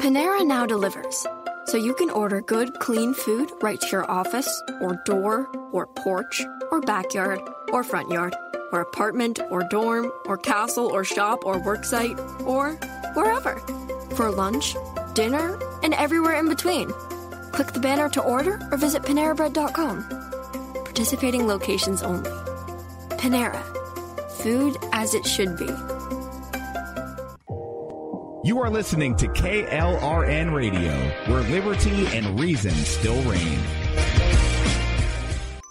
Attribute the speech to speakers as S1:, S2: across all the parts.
S1: Panera now delivers, so you can order good, clean food right to your office, or door, or porch, or backyard, or front yard, or apartment, or dorm, or castle, or shop, or worksite, or wherever. For lunch, dinner, and everywhere in between. Click the banner to order or visit PaneraBread.com. Participating locations only. Panera. Food as it should be.
S2: You are listening to KLRN Radio, where liberty and reason still reign.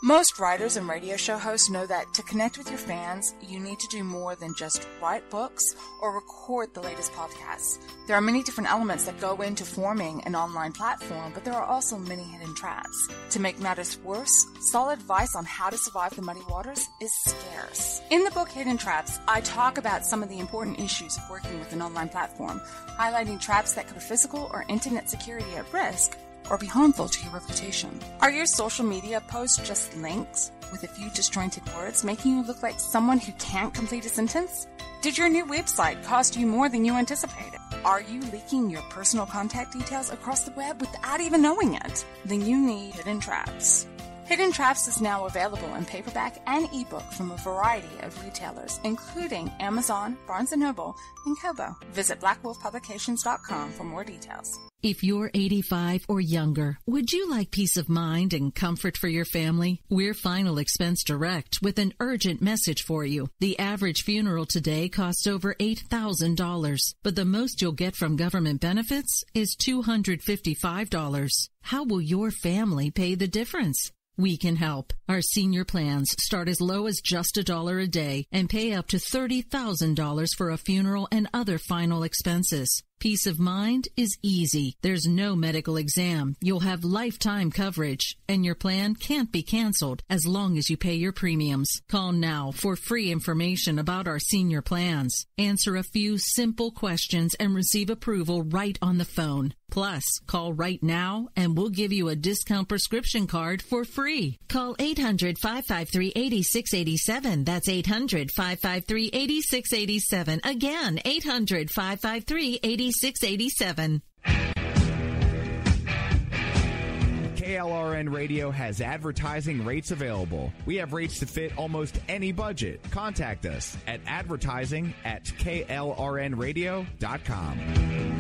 S3: Most writers and radio show hosts know that to connect with your fans, you need to do more than just write books or record the latest podcasts. There are many different elements that go into forming an online platform, but there are also many hidden traps. To make matters worse, solid advice on how to survive the muddy waters is scarce. In the book Hidden Traps, I talk about some of the important issues of working with an online platform, highlighting traps that could put physical or internet security at risk, or be harmful to your reputation. Are your social media posts just links with a few disjointed words, making you look like someone who can't complete a sentence? Did your new website cost you more than you anticipated? Are you leaking your personal contact details across the web without even knowing it? Then you need Hidden Traps. Hidden Traps is now available in paperback and ebook from a variety of retailers, including Amazon, Barnes & Noble, and Kobo. Visit blackwolfpublications.com for more details.
S4: If you're 85 or younger, would you like peace of mind and comfort for your family? We're Final Expense Direct with an urgent message for you. The average funeral today costs over $8,000, but the most you'll get from government benefits is $255. How will your family pay the difference? We can help. Our senior plans start as low as just $1 a day and pay up to $30,000 for a funeral and other final expenses. Peace of mind is easy. There's no medical exam. You'll have lifetime coverage, and your plan can't be canceled as long as you pay your premiums. Call now for free information about our senior plans. Answer a few simple questions and receive approval right on the phone. Plus, call right now and we'll give you a discount prescription card for free. Call 800-553-8687. That's 800-553-8687. Again, 800-553-8687. 687.
S2: KLRN Radio has advertising rates available. We have rates to fit almost any budget. Contact us at advertising@klrnradio.com.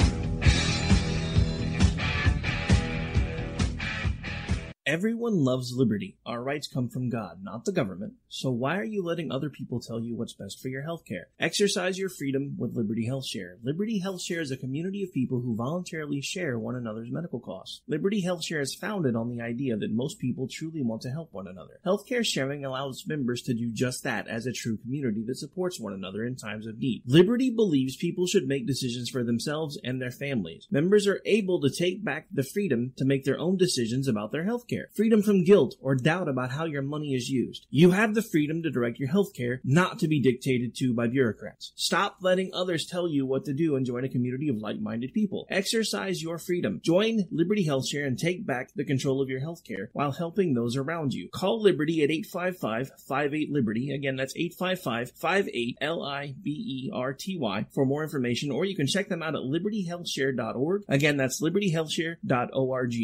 S5: Everyone loves liberty. Our rights come from God, not the government. So why are you letting other people tell you what's best for your health care? Exercise your freedom with Liberty Health Share. Liberty Health Share is a community of people who voluntarily share one another's medical costs. Liberty Health Share is founded on the idea that most people truly want to help one another. Healthcare sharing allows members to do just that as a true community that supports one another in times of need. Liberty believes people should make decisions for themselves and their families. Members are able to take back the freedom to make their own decisions about their health care. Freedom from guilt or doubt about how your money is used. You have the freedom to direct your health care, not to be dictated to by bureaucrats. Stop letting others tell you what to do and join a community of like-minded people. Exercise your freedom. Join Liberty Health Share and take back the control of your health care while helping those around you. Call Liberty at 855-58-LIBERTY. Again, that's 855-58-LIBERTY for more information, or you can check them out at libertyhealthshare.org. Again, that's libertyhealthshare.org.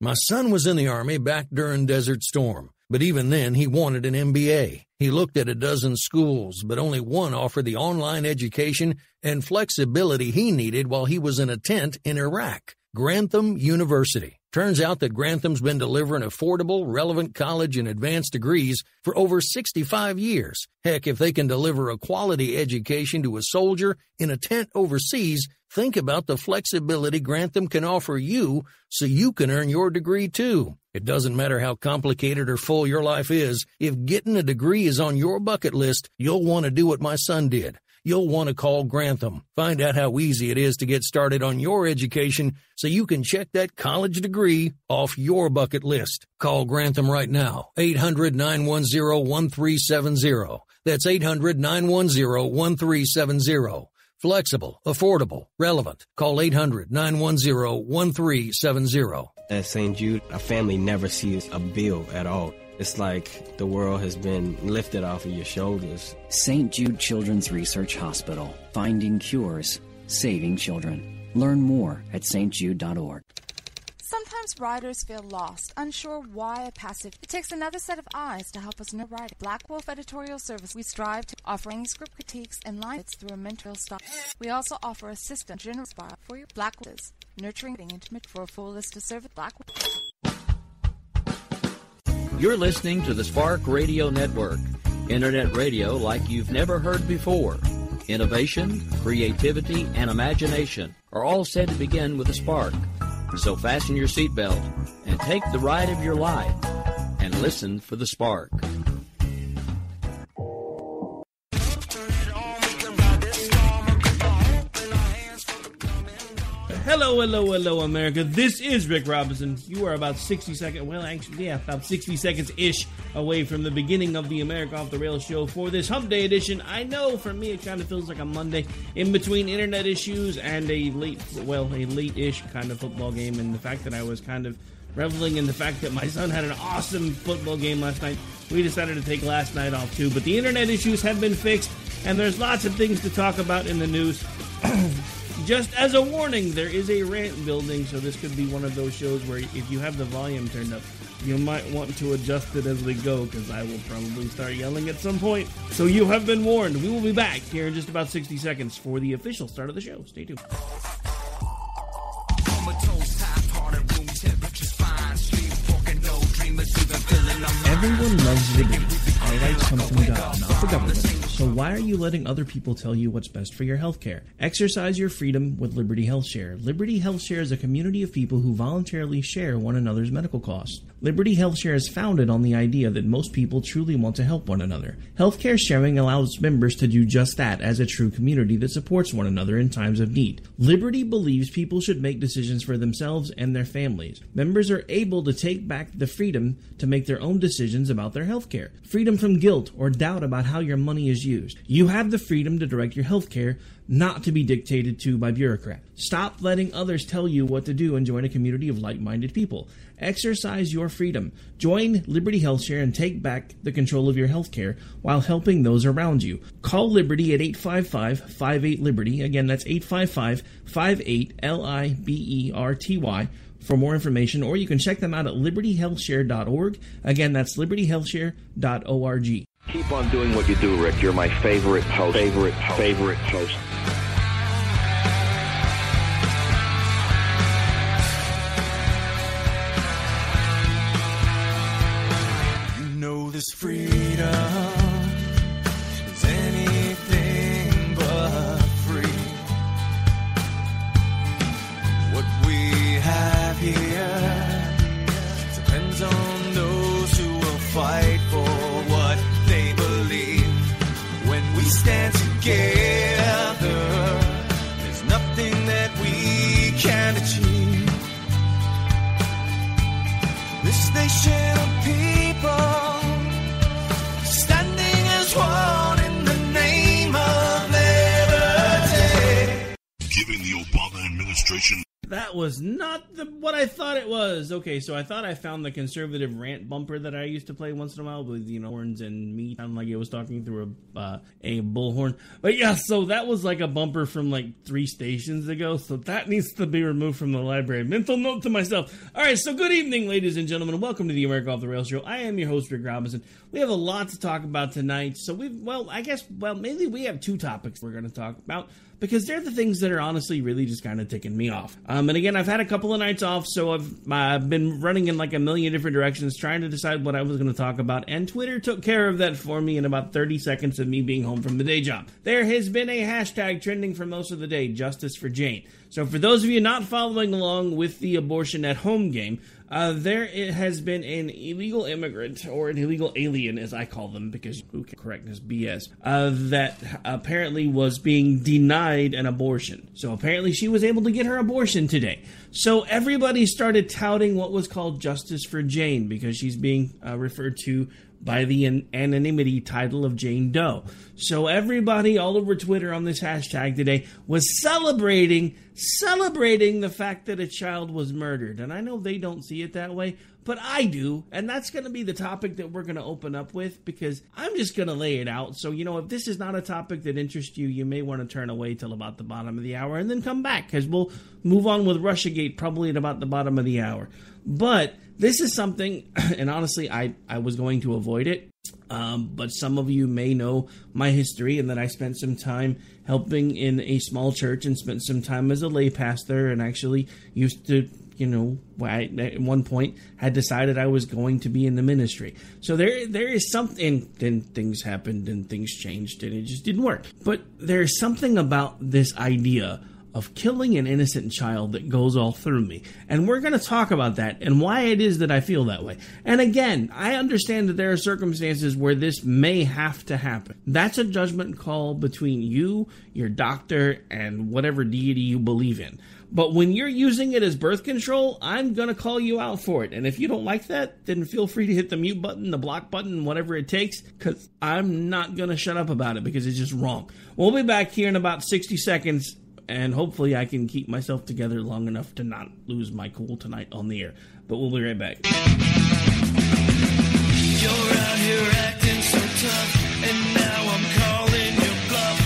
S6: My son was in the Army back during Desert Storm, but even then he wanted an MBA. He looked at a dozen schools, but only one offered the online education and flexibility he needed while he was in a tent in Iraq. Grantham University. Turns out that Grantham's been delivering affordable, relevant college and advanced degrees for over 65 years. Heck, if they can deliver a quality education to a soldier in a tent overseas, think about the flexibility Grantham can offer you so you can earn your degree too. It doesn't matter how complicated or full your life is. If getting a degree is on your bucket list, you'll want to do what my son did. You'll want to call Grantham. Find out how easy it is to get started on your education so you can check that college degree off your bucket list. Call Grantham right now. 800-910-1370. That's 800-910-1370. Flexible, affordable, relevant. Call 800-910-1370.
S7: At St. Jude, a family never sees a bill at all. It's like the world has been lifted off of your shoulders.
S8: St. Jude Children's Research Hospital. Finding cures, saving children. Learn more at stjude.org.
S3: Sometimes writers feel lost, unsure why a passage. It takes another set of eyes to help us know writing. Black Wolf Editorial Service, we strive to offer script critiques and lines through a mental style. We also offer assistant general style for your Black Wolf, nurturing and intimate. For a full list of service, Black Wolf.
S9: You're listening to the Spark Radio Network, internet radio like you've never heard before. Innovation, creativity, and imagination are all said to begin with a spark. So fasten your seatbelt and take the ride of your life and listen for the spark.
S5: Hello, hello, hello, America. This is Rick Robinson. You are about 60 seconds, about 60 seconds-ish away from the beginning of the America Off the Rails show for this Hump Day edition. I know, for me, it kind of feels like a Monday in between internet issues and a late-ish kind of football game, and the fact that I was kind of reveling in the fact that my son had an awesome football game last night. We decided to take last night off, too, but the internet issues have been fixed, and there's lots of things to talk about in the news. Just as a warning, there is a rant building, so this could be one of those shows where if you have the volume turned up, you might want to adjust it as we go, because I will probably start yelling at some point. So you have been warned. We will be back here in just about 60 seconds for the official start of the show. Stay tuned. Everyone loves liberty. Our rights come from God, not the government. So why are you letting other people tell you what's best for your health care? Exercise your freedom with Liberty Health Share. Liberty Health Share is a community of people who voluntarily share one another's medical costs. Liberty Health Share is founded on the idea that most people truly want to help one another. Healthcare sharing allows members to do just that as a true community that supports one another in times of need. Liberty believes people should make decisions for themselves and their families. Members are able to take back the freedom to make their own decisions about their health care. Freedom from guilt or doubt about how your money is used. You have the freedom to direct your health care, not to be dictated to by bureaucrats. Stop letting others tell you what to do and join a community of like-minded people. Exercise your freedom. Join Liberty Health Share and take back the control of your health care while helping those around you. Call Liberty at 855-58-LIBERTY. Again, that's 855-58-LIBERTY for more information, or you can check them out at libertyhealthshare.org. Again, that's libertyhealthshare.org.
S10: Keep on doing what you do, Rick. You're my favorite host. Favorite host.
S11: You know this freedom is anything but free. What we have here depends on those who will fight for what they believe. When we stand together, there's nothing that we can't achieve. This nation of people standing as one in the name of liberty.
S12: Giving the Obama administration.
S5: That was not what I thought it was. Okay, so I thought I found the conservative rant bumper that I used to play once in a while with, horns and me. Sounded like it was talking through a bullhorn. But yeah, so that was like a bumper from like 3 stations ago. So that needs to be removed from the library. Mental note to myself. All right, so good evening, ladies and gentlemen. Welcome to the America Off the Rails show. I am your host, Rick Robinson. We have a lot to talk about tonight. So maybe we have 2 topics we're going to talk about, because they're the things that are honestly really just kind of ticking me off. And again, I've had a couple of nights off, so I've been running in like a million different directions trying to decide what I was going to talk about, and Twitter took care of that for me in about 30 seconds of me being home from the day job. There has been a hashtag trending for most of the day, Justice for Jane. So for those of you not following along with the abortion at home game, there has been an illegal immigrant, or an illegal alien as I call them, because who can correct this BS, that apparently was being denied an abortion. So apparently she was able to get her abortion today. So everybody started touting what was called Justice for Jane, because she's being referred to by the anonymity title of Jane Doe. So everybody all over Twitter on this hashtag today was celebrating the fact that a child was murdered. And I know they don't see it that way, but I do. And that's going to be the topic that we're going to open up with, because I'm just going to lay it out. So, if this is not a topic that interests you, you may want to turn away till about the bottom of the hour and then come back, because we'll move on with Russiagate probably at about the bottom of the hour. But this is something, and honestly, I was going to avoid it. But some of you may know my history, and that I spent some time helping in a small church and spent some time as a lay pastor, and actually used to, at one point had decided I was going to be in the ministry. So there is something, then things happened and things changed and it just didn't work. But there's something about this idea of killing an innocent child that goes all through me. And we're going to talk about that and why it is that I feel that way. And again, I understand that there are circumstances where this may have to happen. That's a judgment call between you, your doctor, and whatever deity you believe in. But when you're using it as birth control, I'm going to call you out for it. And if you don't like that, then feel free to hit the mute button, the block button, whatever it takes, because I'm not going to shut up about it because it's just wrong. We'll be back here in about 60 seconds. And hopefully I can keep myself together long enough to not lose my cool tonight on the air. But we'll be right back.
S11: You're out here acting so tough, and now I'm calling your bluff.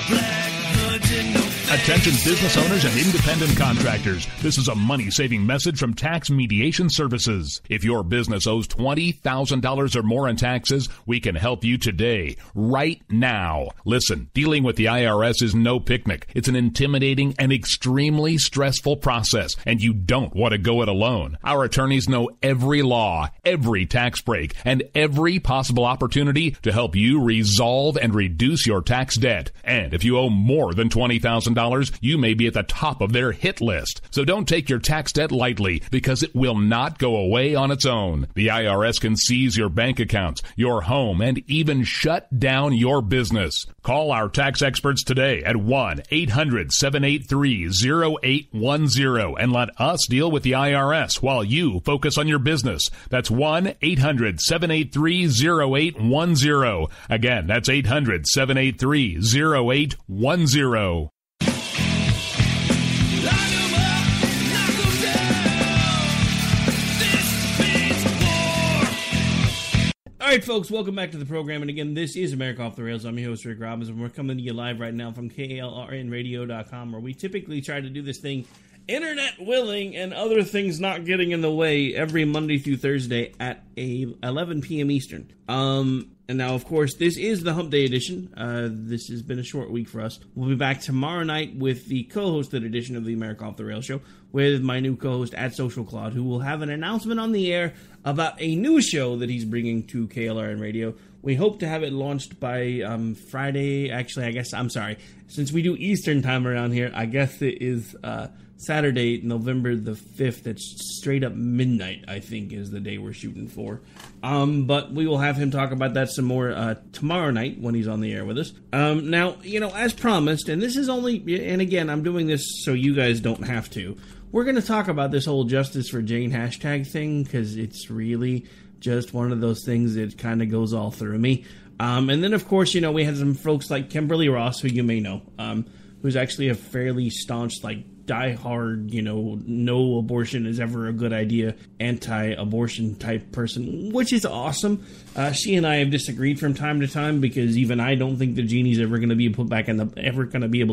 S11: Black hoods and no face.
S12: Attention business owners and independent contractors. This is a money-saving message from Tax Mediation Services. If your business owes $20,000 or more in taxes, we can help you today, right now. Listen, dealing with the IRS is no picnic. It's an intimidating and extremely stressful process, and you don't want to go it alone. Our attorneys know every law, every tax break, and every possible opportunity to help you resolve and reduce your tax debt. And if you owe more than $20,000, you may be at the top of their hit list. So don't take your tax debt lightly, because it will not go away on its own. The IRS can seize your bank accounts, your home, and even shut down your business. Call our tax experts today at 1-800-783-0810 and let us deal with the IRS while you focus on your business. That's 1-800-783-0810. Again, that's 800-783-0810.
S5: All right, folks, welcome back to the program. And again, this is America Off the Rails. I'm your host, Rick Robbins, and we're coming to you live right now from KLRNRadio.com, where we typically try to do this thing, internet willing and other things not getting in the way, every Monday through Thursday at 11 p.m. Eastern. And now, of course, this is the Hump Day edition. This has been a short week for us. We'll be back tomorrow night with the co-hosted edition of the America Off the Rails show with my new co-host at Social Claude, who will have an announcement on the air about a new show that he's bringing to KLRN Radio. We hope to have it launched by Friday. Actually, since we do Eastern time around here, I guess it is Saturday, November the 5th. It's straight up midnight, I think, is the day we're shooting for. But we will have him talk about that some more tomorrow night when he's on the air with us. Now, as promised, and this is only, and again, I'm doing this so you guys don't have to, we're going to talk about this whole Justice for Jane hashtag thing, because it's really just one of those things that kind of goes all through me. And then, of course, we had some folks like Kimberly Ross, who you may know, who's actually a fairly staunch, die-hard, no abortion is ever a good idea, anti-abortion type person, which is awesome. She and I have disagreed from time to time, because even I don't think the genie's ever going to be able to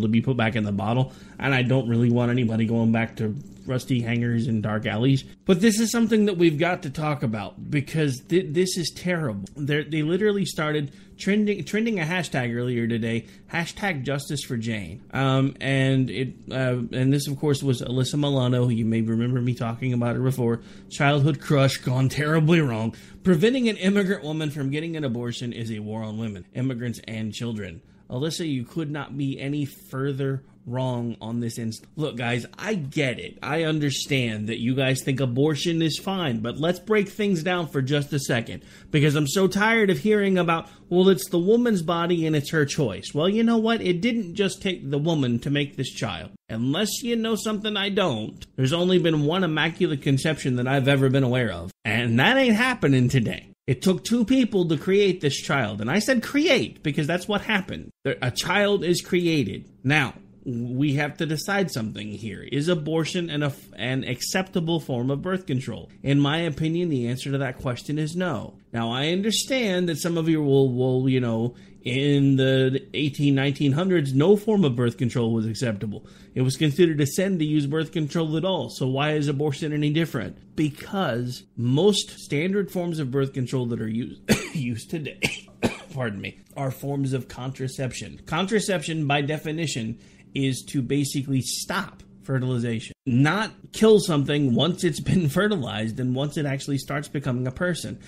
S5: be put back in the bottle, and I don't really want anybody going back to rusty hangers and dark alleys. But this is something that we've got to talk about, because this is terrible. They literally started trending a hashtag earlier today, hashtag Justice for Jane. And this, of course, was Alyssa Milano. You may remember me talking about her before. Childhood crush gone terribly wrong. Preventing an immigrant woman from getting an abortion is a war on women, immigrants, and children. Alyssa, you could not be any further wrong on this instance. Look, guys, I get it. I understand that you guys think abortion is fine, but let's break things down for just a second, because I'm so tired of hearing about, well, it's the woman's body and it's her choice. Well, you know what? It didn't just take the woman to make this child. Unless you know something I don't, there's only been one immaculate conception that I've ever been aware of, and that ain't happening today. It took two people to create this child. And I said create because that's what happened. A child is created. Now, we have to decide something here. Is abortion an acceptable form of birth control? In my opinion, the answer to that question is no. Now, I understand that some of you will in the 1900s, no form of birth control was acceptable. It was considered a sin to use birth control at all. So why is abortion any different? Because most standard forms of birth control that are used today, pardon me, are forms of contraception. Contraception, by definition, is to basically stop fertilization, not kill something once it's been fertilized and once it actually starts becoming a person.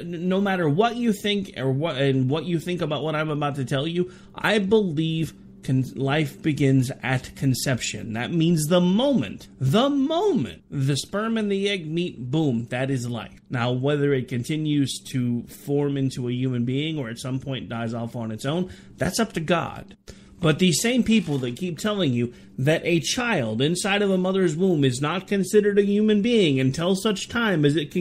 S5: No matter what you think or what you think about what I'm about to tell you, I believe life begins at conception. That means the moment the sperm and the egg meet, boom, that is life. Now, whether it continues to form into a human being or at some point dies off on its own, that's up to God. But these same people that keep telling you that a child inside of a mother's womb is not considered a human being until such time as it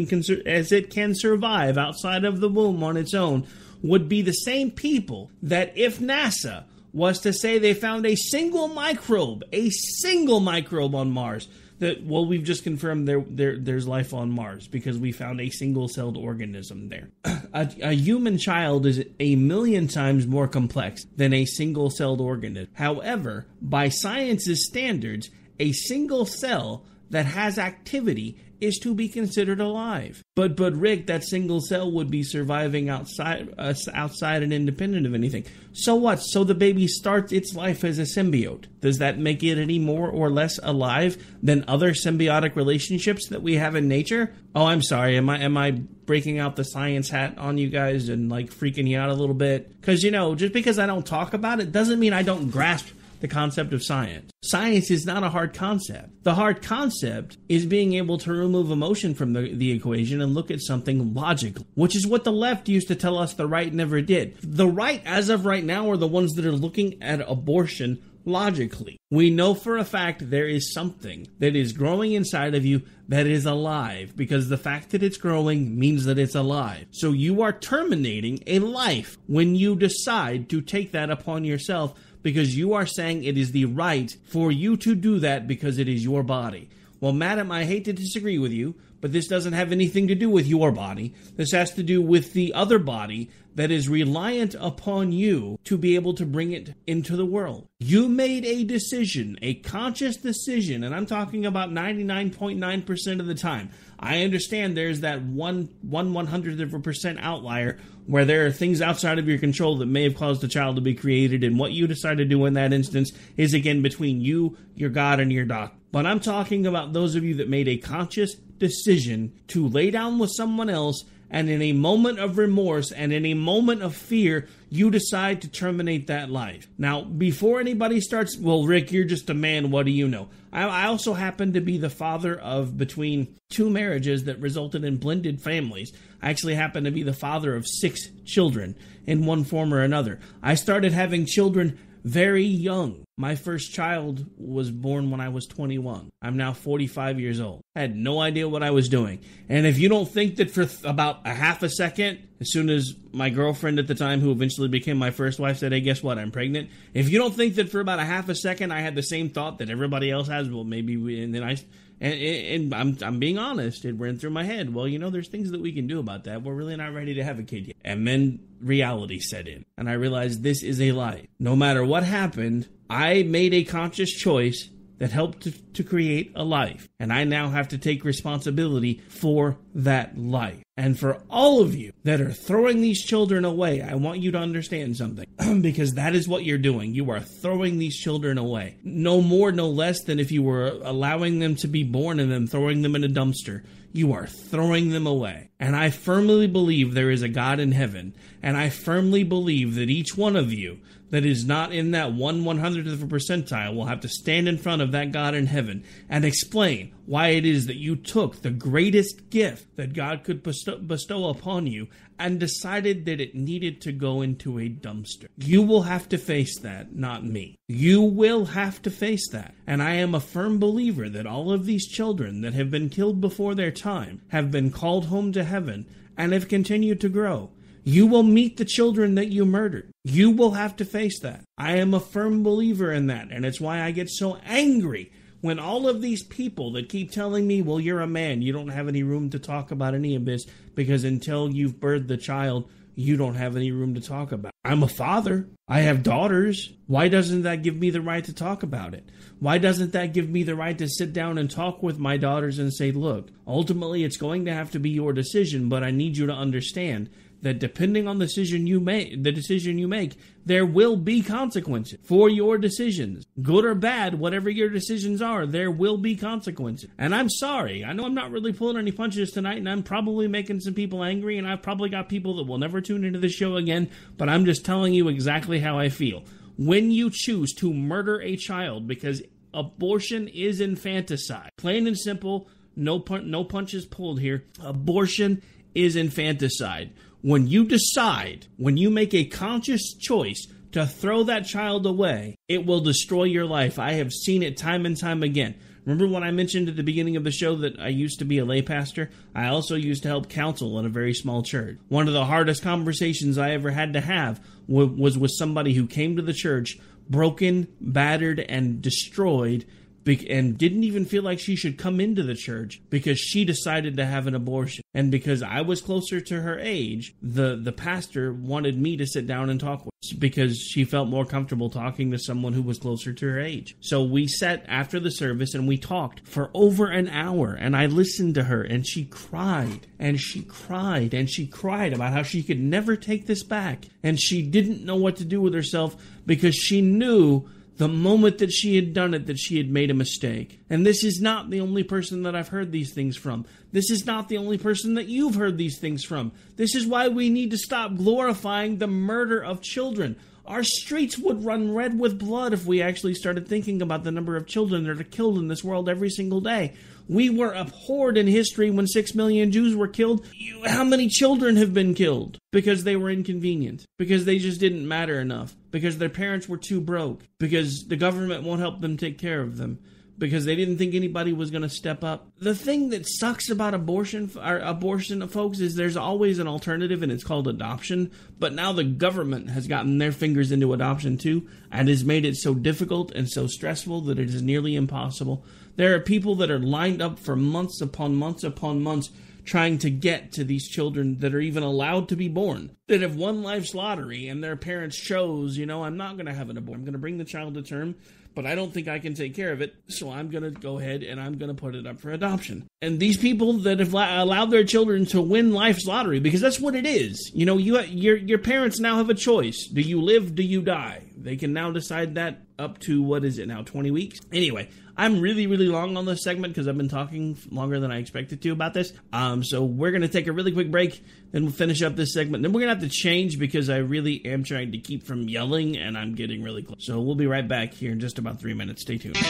S5: can survive outside of the womb on its own would be the same people that if NASA was to say they found a single microbe on Mars, that, well, we've just confirmed there's life on Mars because we found a single-celled organism there. A human child is 1,000,000 times more complex than a single-celled organism. However, by science's standards, a single cell that has activity is to be considered alive. But Rick, that single cell would be surviving outside and independent of anything. So what? So the baby starts its life as a symbiote. Does that make it any more or less alive than other symbiotic relationships that we have in nature? Oh, I'm sorry. Am I breaking out the science hat on you guys and like freaking you out a little bit? Because, just because I don't talk about it doesn't mean I don't grasp the concept of science. Science is not a hard concept. The hard concept is being able to remove emotion from the equation and look at something logical, which is what the left used to tell us the right never did. The right, as of right now, are the ones that are looking at abortion logically. We know for a fact there is something that is growing inside of you that is alive, because the fact that it's growing means that it's alive. So you are terminating a life when you decide to take that upon yourself, because you are saying it is the right for you to do that because it is your body. Well, madam, I hate to disagree with you, but this doesn't have anything to do with your body. This has to do with the other body that is reliant upon you to be able to bring it into the world. You made a decision, a conscious decision, and I'm talking about 99.9% of the time. I understand there's that 1/100% outlier where there are things outside of your control that may have caused a child to be created, and what you decide to do in that instance is again between you, your God, and your doctor. But I'm talking about those of you that made a conscious decision to lay down with someone else, and in a moment of remorse and in a moment of fear, you decide to terminate that life. Now, before anybody starts, well, Rick, you're just a man, what do you know? I also happen to be the father of between 2 marriages that resulted in blended families. I actually happen to be the father of 6 children in one form or another. I started having children very young. My first child was born when I was 21. I'm now 45 years old. I had no idea what I was doing. And if you don't think that for about a half a second, as soon as my girlfriend at the time, who eventually became my first wife, said, hey, guess what? I'm pregnant. If you don't think that for about a half a second I had the same thought that everybody else has, well, maybe I'm being honest, it ran through my head. Well, there's things that we can do about that. We're really not ready to have a kid yet. And then reality set in. And I realized this is a lie. No matter what happened, I made a conscious choice that helped to create a life. And I now have to take responsibility for that life. And for all of you that are throwing these children away, I want you to understand something. Because that is what you're doing. You are throwing these children away. No more, no less than if you were allowing them to be born and then throwing them in a dumpster. You are throwing them away. And I firmly believe there is a God in heaven. And I firmly believe that each one of you that is not in that 1/100th of a percentile will have to stand in front of that God in heaven and explain why it is that you took the greatest gift that God could bestow upon you and decided that it needed to go into a dumpster. You will have to face that, not me. You will have to face that. And I am a firm believer that all of these children that have been killed before their time have been called home to heaven and have continued to grow. You will meet the children that you murdered. You will have to face that. I am a firm believer in that, and it's why I get so angry when all of these people that keep telling me, well, you're a man, you don't have any room to talk about any of this, because until you've birthed the child, you don't have any room to talk about it. I'm a father. I have daughters. Why doesn't that give me the right to talk about it? Why doesn't that give me the right to sit down and talk with my daughters and say, look, ultimately it's going to have to be your decision, but I need you to understand that depending on the decision you make, there will be consequences for your decisions. Good or bad, whatever your decisions are, there will be consequences. And I'm sorry. I know I'm not really pulling any punches tonight, and I'm probably making some people angry, and I've probably got people that will never tune into the show again, but I'm just telling you exactly how I feel. When you choose to murder a child because abortion is infanticide, plain and simple, no punches pulled here, abortion is infanticide. When you decide, when you make a conscious choice to throw that child away, it will destroy your life. I have seen it time and time again. Remember when I mentioned at the beginning of the show that I used to be a lay pastor? I also used to help counsel in a very small church. One of the hardest conversations I ever had to have was with somebody who came to the church broken, battered, and destroyed, and didn't even feel like she should come into the church because she decided to have an abortion. And because I was closer to her age, the pastor wanted me to sit down and talk with her because she felt more comfortable talking to someone who was closer to her age. So we sat after the service and we talked for over an hour, and I listened to her, and she cried and she cried and she cried about how she could never take this back, and she didn't know what to do with herself because she knew the moment that she had done it, that she had made a mistake. And this is not the only person that I've heard these things from. This is not the only person that you've heard these things from. This is why we need to stop glorifying the murder of children. Our streets would run red with blood if we actually started thinking about the number of children that are killed in this world every single day. We were abhorred in history when 6 million Jews were killed. How many children have been killed? Because they were inconvenient. Because they just didn't matter enough. Because their parents were too broke. Because the government won't help them take care of them. Because they didn't think anybody was going to step up. The thing that sucks about abortion, folks, is there's always an alternative, and it's called adoption. But now the government has gotten their fingers into adoption too, and has made it so difficult and so stressful that it is nearly impossible. There are people that are lined up for months upon months upon months trying to get to these children that are even allowed to be born, that have won life's lottery, and their parents chose, I'm not going to have an abortion. I'm going to bring the child to term, but I don't think I can take care of it, so I'm going to go ahead and I'm going to put it up for adoption. And these people that have allowed their children to win life's lottery, because that's what it is. Your parents now have a choice. Do you live? Do you die? They can now decide that up to, 20 weeks? Anyway, I'm really, really long on this segment because I've been talking longer than I expected to about this. So we're going to take a really quick break, then we'll finish up this segment. Then we're going to have to change because I really am trying to keep from yelling, and I'm getting really close. So we'll be right back here in just about 3 minutes. Stay tuned.
S11: You're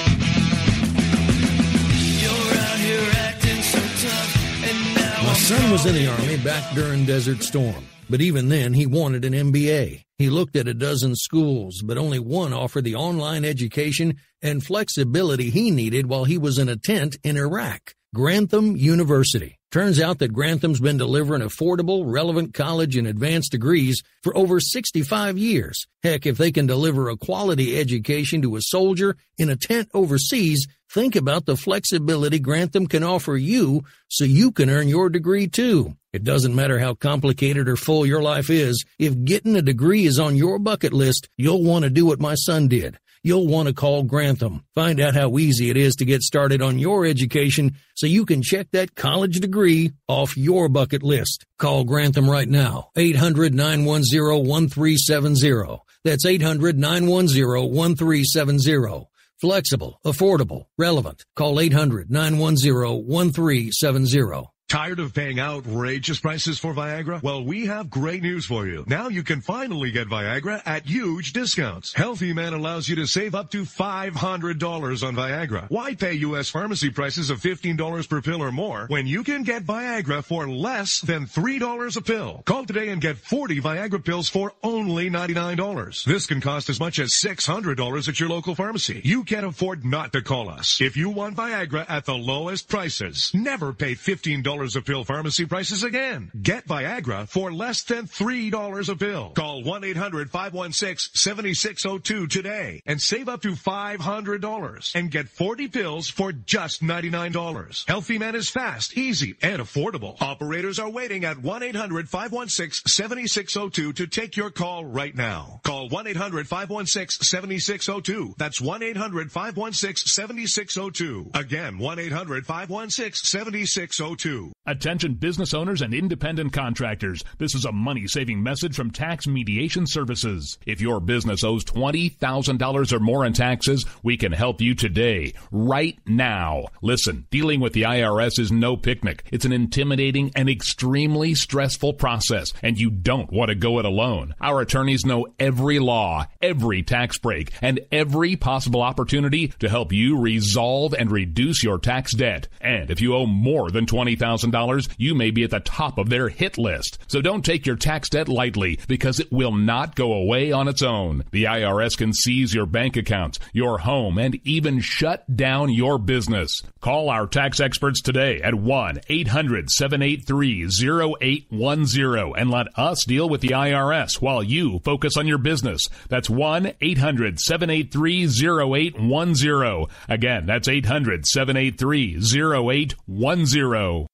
S11: out here acting so tough, and now
S6: my son was in the Army back during Desert Storm, but even then he wanted an MBA. He looked at a dozen schools, but only one offered the online education and flexibility he needed while he was in a tent in Iraq, Grantham University. Turns out that Grantham's been delivering affordable, relevant college and advanced degrees for over 65 years. Heck, if they can deliver a quality education to a soldier in a tent overseas, think about the flexibility Grantham can offer you so you can earn your degree too. It doesn't matter how complicated or full your life is. If getting a degree is on your bucket list, you'll want to do what my son did. You'll want to call Grantham. Find out how easy it is to get started on your education so you can check that college degree off your bucket list. Call Grantham right now. 800-910-1370. That's 800-910-1370. Flexible, affordable, relevant. Call 800-910-1370.
S13: Tired of paying outrageous prices for Viagra? Well, we have great news for you. Now you can finally get Viagra at huge discounts. Healthy Man allows you to save up to $500 on Viagra. Why pay U.S. pharmacy prices of $15 per pill or more when you can get Viagra for less than $3 a pill? Call today and get 40 Viagra pills for only $99. This can cost as much as $600 at your local pharmacy. You can't afford not to call us. If you want Viagra at the lowest prices, never pay $15 $3 a pill pharmacy prices again. Get Viagra for less than $3 a pill. Call 1-800-516-7602 today and save up to $500 and get 40 pills for just $99. Healthy Man is fast, easy, and affordable. Operators are waiting at 1-800-516-7602 to take your call right now. Call 1-800-516-7602. That's 1-800-516-7602. Again, 1-800-516-7602.
S12: Attention business owners and independent contractors. This is a money-saving message from Tax Mediation Services. If your business owes $20,000 or more in taxes, we can help you today, right now. Listen, dealing with the IRS is no picnic. It's an intimidating and extremely stressful process, and you don't want to go it alone. Our attorneys know every law, every tax break, and every possible opportunity to help you resolve and reduce your tax debt. And if you owe more than $20,000, you may be at the top of their hit list. So don't take your tax debt lightly, because it will not go away on its own. The IRS can seize your bank accounts, your home, and even shut down your business. Call our tax experts today at 1-800-783-0810 and let us deal with the IRS while you focus on your business. That's 1-800-783-0810. Again, that's 800-783-0810.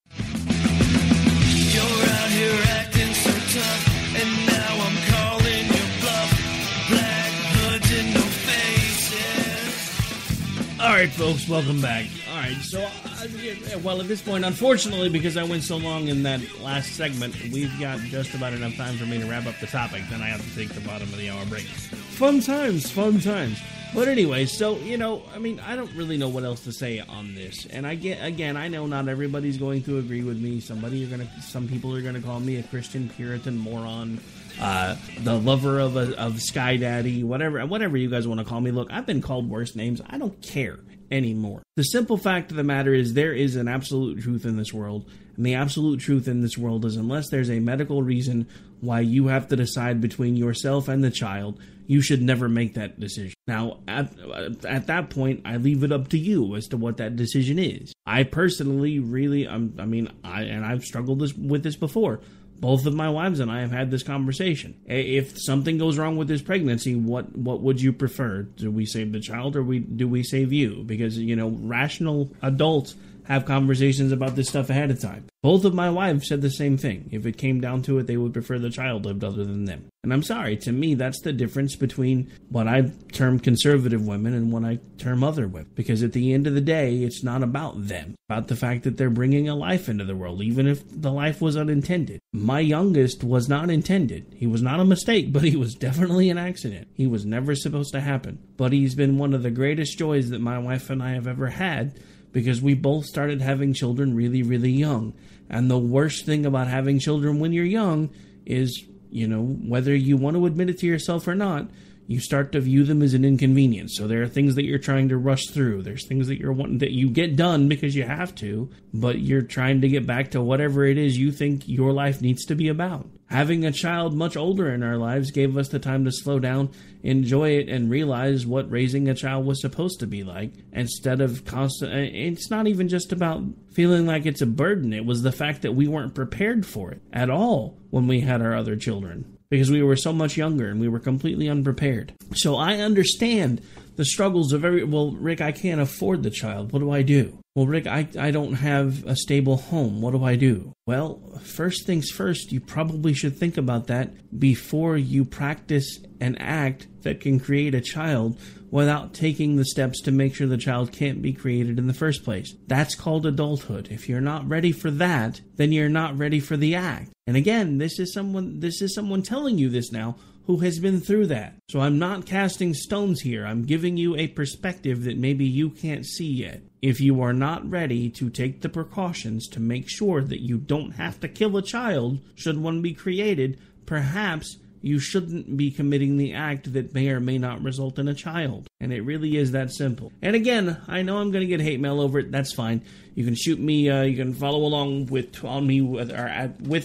S11: You're out here acting so tough, and now I'm calling your bluff. Black hoods and no faces.
S5: All right, folks, welcome back. All right, so, well, at this point, unfortunately, because I went so long in that last segment, we've got just about enough time for me to wrap up the topic. Then I have to take the bottom of the hour break. Fun times, fun times. But anyway, so, I don't really know what else to say on this. And I know not everybody's going to agree with me. Some people are gonna call me a Christian Puritan moron, the lover of Sky Daddy, whatever you guys want to call me. Look, I've been called worse names. I don't care anymore. The simple fact of the matter is there is an absolute truth in this world. And the absolute truth in this world is unless there's a medical reason why you have to decide between yourself and the child, you should never make that decision. Now, at that point, I leave it up to you as to what that decision is. I personally really, I've struggled with this before. Both of my wives and I have had this conversation. If something goes wrong with this pregnancy, what would you prefer? Do we save the child or do we save you? Because, rational adults have conversations about this stuff ahead of time. Both of my wives said the same thing. If it came down to it, they would prefer the child lived other than them. And I'm sorry, to me, that's the difference between what I term conservative women and what I term other women. Because at the end of the day, it's not about them. It's about the fact that they're bringing a life into the world, even if the life was unintended. My youngest was not intended. He was not a mistake, but he was definitely an accident. He was never supposed to happen. But he's been one of the greatest joys that my wife and I have ever had, because we both started having children really, really young. And the worst thing about having children when you're young is, whether you want to admit it to yourself or not, you start to view them as an inconvenience. So there are things that you're trying to rush through. There's things that that you get done because you have to, but you're trying to get back to whatever it is you think your life needs to be about. Having a child much older in our lives gave us the time to slow down, enjoy it, and realize what raising a child was supposed to be like, instead of it's not even just about feeling like it's a burden. It was the fact that we weren't prepared for it at all when we had our other children, because we were so much younger and we were completely unprepared. So I understand the struggles of Rick, I can't afford the child. What do I do? Well, Rick, I don't have a stable home. What do I do? Well, first things first, you probably should think about that before you practice an act that can create a child without taking the steps to make sure the child can't be created in the first place. That's called adulthood. If you're not ready for that, then you're not ready for the act. And again, this is someone telling you this now who has been through that. So I'm not casting stones here. I'm giving you a perspective that maybe you can't see yet. If you are not ready to take the precautions to make sure that you don't have to kill a child should one be created, perhaps you shouldn't be committing the act that may or may not result in a child. And it really is that simple. And again, I know I'm going to get hate mail over it. That's fine. You can shoot me. You can follow along with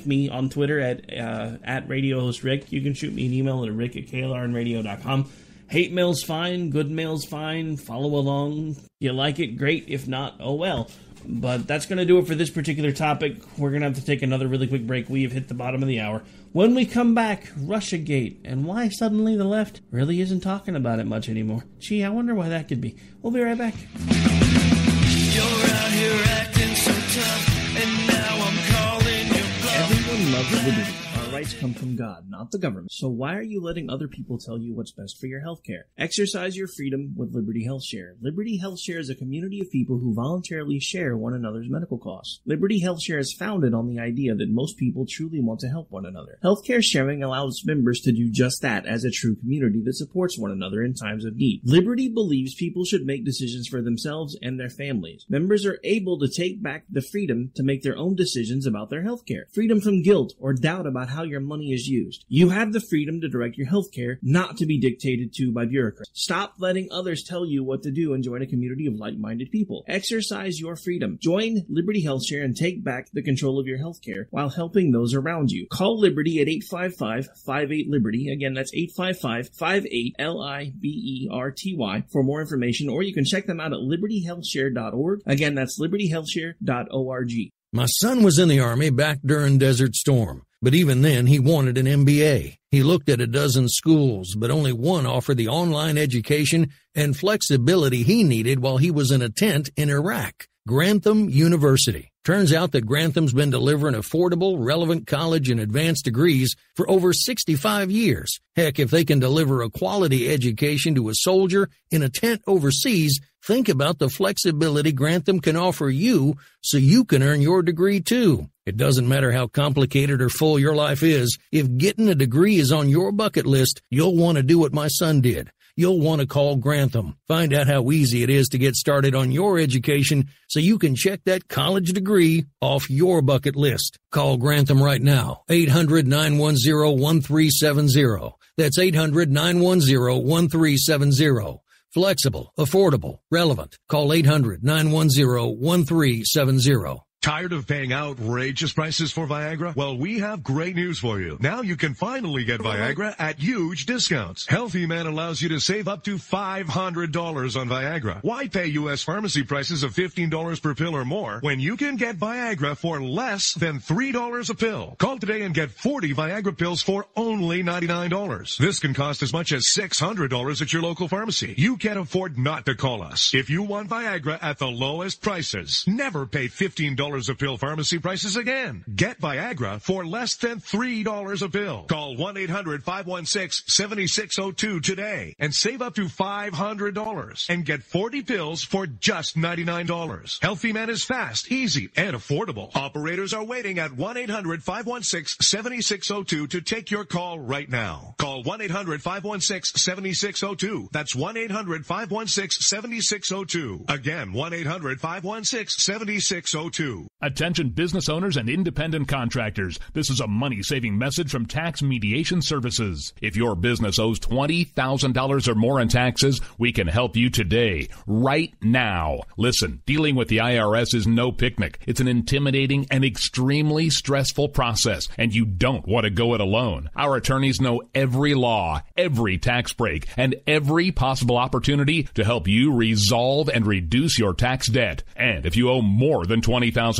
S5: me on Twitter at Radio Host Rick. You can shoot me an email at rick@klrnradio.com. Hate mail's fine, good mail's fine, follow along. You like it, great. If not, oh well. But that's going to do it for this particular topic. We're going to have to take another really quick break. We have hit the bottom of the hour. When we come back, Russiagate, and why suddenly the left really isn't talking about it much anymore. Gee, I wonder why that could be. We'll be right back.
S11: You're out here acting so tough, and now I'm calling you bluff.
S5: Everyone loves liberty. Our rights come from God, not the government. So why are you letting other people tell you what's best for your health care? Exercise your freedom with Liberty Health Share. Liberty Health Share is a community of people who voluntarily share one another's medical costs. Liberty Health Share is founded on the idea that most people truly want to help one another. Healthcare sharing allows members to do just that as a true community that supports one another in times of need. Liberty believes people should make decisions for themselves and their families. Members are able to take back the freedom to make their own decisions about their healthcare. Freedom from guilt or doubt about how your money is used. You have the freedom to direct your healthcare, not to be dictated to by bureaucrats. Stop letting others tell you what to do and join a community of like-minded people. Exercise your freedom. Join Liberty Health Share and take back the control of your healthcare while helping those around you. Call Liberty at 855-58-LIBERTY. Again, that's 855-58-LIBERTY for more information, or you can check them out at libertyhealthshare.org. Again, that's libertyhealthshare.org.
S6: My son was in the Army back during Desert Storm, but even then he wanted an MBA. He looked at a dozen schools, but only one offered the online education and flexibility he needed while he was in a tent in Iraq. Grantham University. Turns out that Grantham's been delivering affordable, relevant college and advanced degrees for over 65 years. Heck, if they can deliver a quality education to a soldier in a tent overseas, think about the flexibility Grantham can offer you so you can earn your degree too. It doesn't matter how complicated or full your life is. If getting a degree is on your bucket list, you'll want to do what my son did. You'll want to call Grantham. Find out how easy it is to get started on your education so you can check that college degree off your bucket list. Call Grantham right now. 800-910-1370. That's 800-910-1370. Flexible, affordable, relevant. Call 800-910-1370.
S13: Tired of paying outrageous prices for Viagra? Well, we have great news for you. Now you can finally get Viagra at huge discounts. Healthy Man allows you to save up to $500 on Viagra. Why pay U.S. pharmacy prices of $15 per pill or more when you can get Viagra for less than $3 a pill? Call today and get 40 Viagra pills for only $99. This can cost as much as $600 at your local pharmacy. You can't afford not to call us. If you want Viagra at the lowest prices, never pay $15 a pill pharmacy prices again. Get Viagra for less than $3 a pill. Call 1-800-516-7602 today and save up to $500 and get 40 pills for just $99. Healthy Man is fast, easy, and affordable. Operators are waiting at 1-800-516-7602 to take your call right now. Call 1-800-516-7602. That's 1-800-516-7602. Again, 1-800-516-7602.
S12: Attention business owners and independent contractors. This is a money-saving message from Tax Mediation Services. If your business owes $20,000 or more in taxes, we can help you today, right now. Listen, dealing with the IRS is no picnic. It's an intimidating and extremely stressful process, and you don't want to go it alone. Our attorneys know every law, every tax break, and every possible opportunity to help you resolve and reduce your tax debt. And if you owe more than $20,000,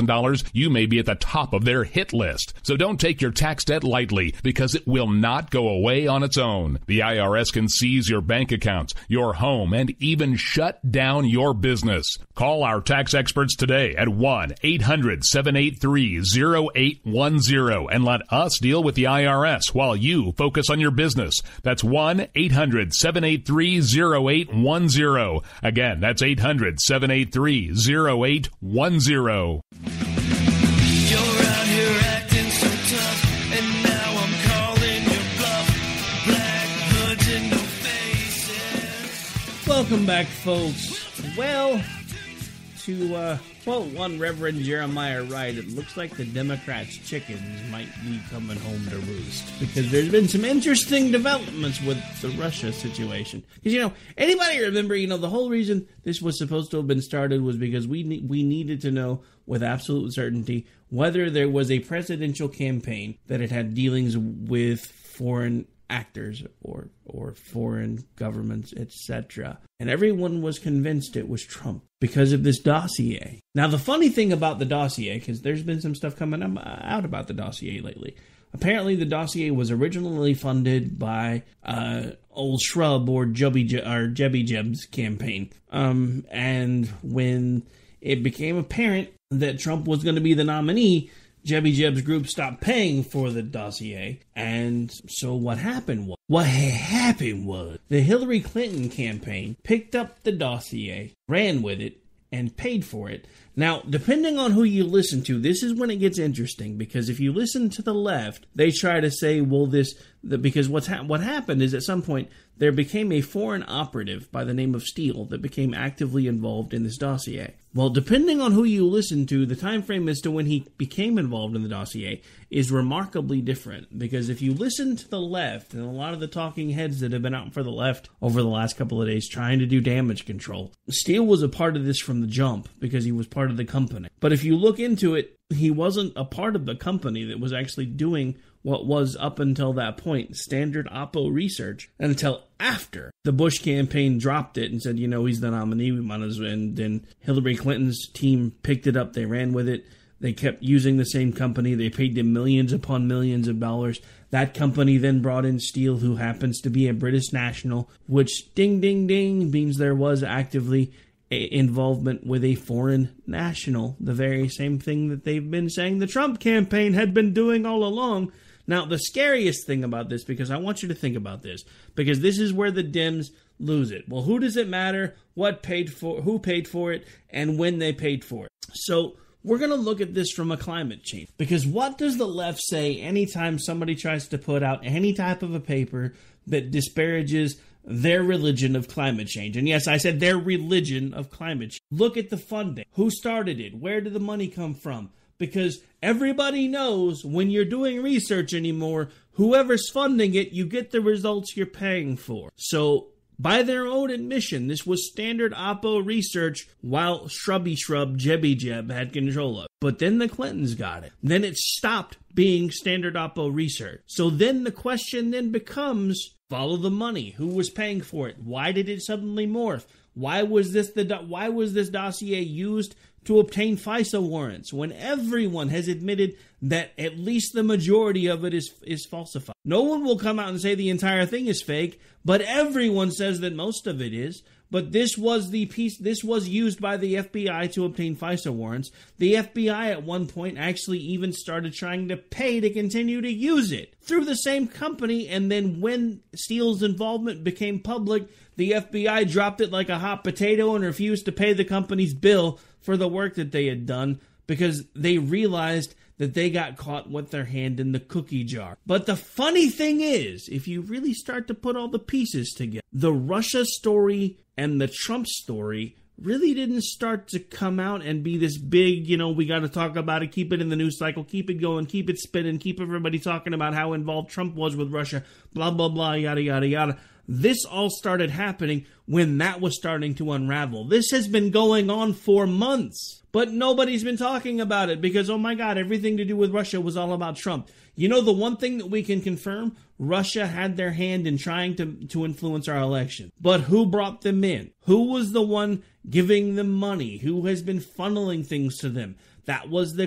S12: you may be at the top of their hit list. So don't take your tax debt lightly, because it will not go away on its own. The IRS can seize your bank accounts, your home, and even shut down your business. Call our tax experts today at 1-800-783-0810 and let us deal with the IRS while you focus on your business. That's 1-800-783-0810. Again, that's 800-783-0810.
S11: You're out here acting so tough, and now I'm calling your bluff. Black hoods in the faces.
S5: Welcome back, folks. Well, to quote one Reverend Jeremiah Wright, it looks like the Democrats' chickens might be coming home to roost, because there's been some interesting developments with the Russia situation. Because, anybody remember, the whole reason this was supposed to have been started was because we needed to know with absolute certainty whether there was a presidential campaign that had dealings with foreign actors or foreign governments, etc. And everyone was convinced it was Trump because of this dossier. Now, the funny thing about the dossier, because there's been some stuff coming out about the dossier lately. Apparently, the dossier was originally funded by Old Shrub or Jebby Jeb's campaign. And when it became apparent that Trump was going to be the nominee, Jebby Jeb's group stopped paying for the dossier. And so what happened was the Hillary Clinton campaign picked up the dossier, ran with it, and paid for it. Now, depending on who you listen to, this is when it gets interesting, because if you listen to the left, they try to say, well, because what happened is at some point there became a foreign operative by the name of Steele that became actively involved in this dossier. Well, depending on who you listen to, the time frame as to when he became involved in the dossier is remarkably different. Because if you listen to the left, and a lot of the talking heads that have been out for the left over the last couple of days trying to do damage control, Steele was a part of this from the jump because he was part of the company. But if you look into it, he wasn't a part of the company that was actually doing what was, up until that point, standard Oppo research, until after the Bush campaign dropped it and said, he's the nominee, we might as well. And then Hillary Clinton's team picked it up, they ran with it, they kept using the same company, they paid them millions upon millions of dollars. That company then brought in Steele, who happens to be a British national, which, ding, ding, ding, means there was actively involvement with a foreign national, the very same thing that they've been saying the Trump campaign had been doing all along. Now, the scariest thing about this, because I want you to think about this, because this is where the Dems lose it. Well, who does it matter? Who paid for it, and when they paid for it? So we're going to look at this from a climate change. Because what does the left say anytime somebody tries to put out any type of a paper that disparages their religion of climate change? And yes, I said their religion of climate change. Look at the funding. Who started it? Where did the money come from? Because everybody knows when you're doing research anymore, whoever's funding it, you get the results you're paying for. So, by their own admission, this was standard Oppo research while Jebby Jeb had control of it. But then the Clintons got it. Then it stopped being standard Oppo research. So then the question then becomes, follow the money. Who was paying for it? Why did it suddenly morph? Why was this dossier used to obtain FISA warrants when everyone has admitted that at least the majority of it is falsified? No one will come out and say the entire thing is fake, but everyone says that most of it is. But this was used by the FBI to obtain FISA warrants. The FBI at one point actually even started trying to pay to continue to use it through the same company. And then when Steele's involvement became public, the FBI dropped it like a hot potato and refused to pay the company's bill for the work that they had done because they realized that they got caught with their hand in the cookie jar. But the funny thing is, if you really start to put all the pieces together, the Russia story and the Trump story really didn't start to come out and be this big, we got to talk about it, keep it in the news cycle, keep it going, keep it spinning, keep everybody talking about how involved Trump was with Russia, blah, blah, blah, yada, yada, yada. This all started happening when that was starting to unravel. This has been going on for months, but nobody's been talking about it because, oh my God, everything to do with Russia was all about Trump. The one thing that we can confirm, Russia had their hand in trying to influence our election. But who brought them in? Who was the one giving them money? Who has been funneling things to them? That was the